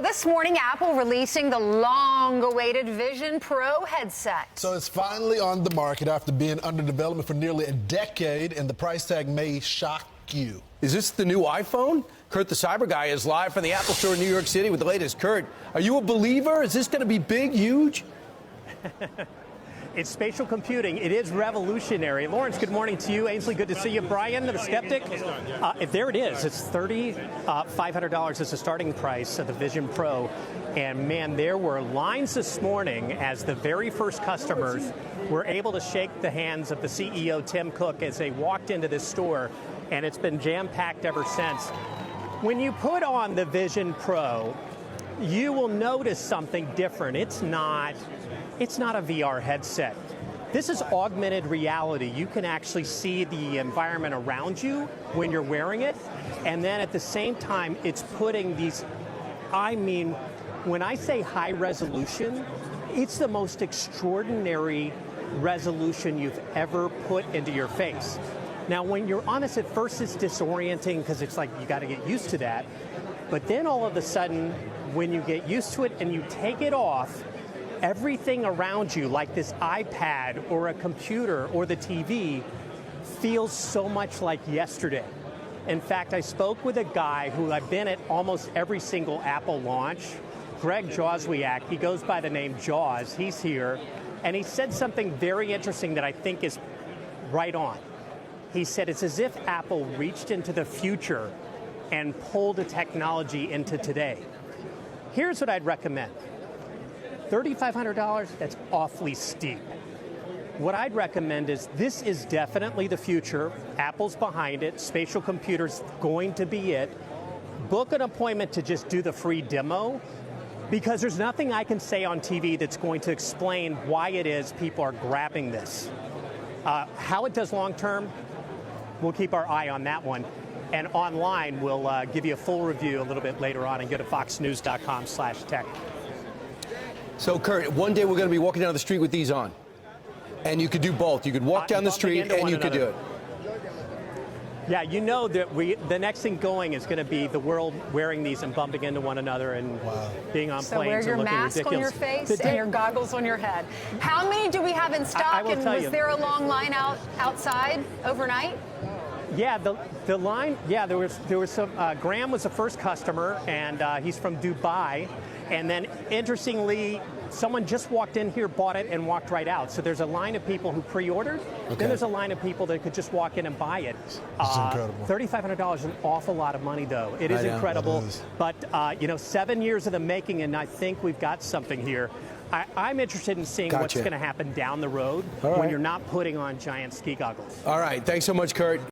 this morning, Apple releasing the long-awaited Vision Pro headset. So it's finally on the market after being under development for nearly a decade, and the price tag may shock you. Is this the new iPhone? Kurt, the CyberGuy, is live from the Apple Store in New York City with the latest. Kurt, are you a believer? Is this going to be big, huge? It's spatial computing. It is revolutionary. Lawrence, good morning to you. Ainsley, good to see you. Brian, the skeptic. There it is. It's $3,500 is the starting price of the Vision Pro. And man, there were lines this morning as the very first customers were able to shake the hands of the CEO, Tim Cook, as they walked into this store. And it's been jam-packed ever since. When you put on the Vision Pro, you will notice something different. It's not a VR headset. This is augmented reality. You can actually see the environment around you when you're wearing it. And then at the same time, it's putting these, when I say high resolution, it's the most extraordinary resolution you've ever put into your face. Now, when you're on this, at first it's disorienting because it's like you got to get used to that. But then all of a sudden, when you get used to it and you take it off, everything around you, like this iPad or a computer or the TV, feels so much like yesterday. In fact, I spoke with a guy who I've been at almost every single Apple launch, Greg Joswiak. He goes by the name Jaws. He's here. And he said something very interesting that I think is right on. He said it's as if Apple reached into the future and pulled a technology into today. Here's what I'd recommend. $3,500, that's awfully steep. What I'd recommend is this is definitely the future. Apple's behind it. Spatial computer's going to be it. Book an appointment to just do the free demo, because there's nothing I can say on TV that's going to explain why it is people are grabbing this. How it does long term, we'll keep our eye on that one. And online, we'll give you a full review a little bit later on, and go to foxnews.com/tech. So, Kurt, one day we're going to be walking down the street with these on. And you could do both. You could walk down the street and you could do it. Yeah, you know that the next thing going is going to be the world wearing these and bumping into one another and being on so planes and looking ridiculous. So wear your mask on your face and your goggles on your head. How many do we have in stock, and was there a long line outside overnight? Yeah, the line, yeah, there was some, Graham was the first customer, and he's from Dubai. And then, interestingly, someone just walked in here, bought it, and walked right out. So there's a line of people who pre-ordered. Okay. Then there's a line of people that could just walk in and buy it. It's incredible. $3,500 is an awful lot of money, though. It is incredible. It is. But, 7 years of the making, and I think we've got something here. I'm interested in seeing what's going to happen down the road when you're not putting on giant ski goggles. All right. Thanks so much, Kurt.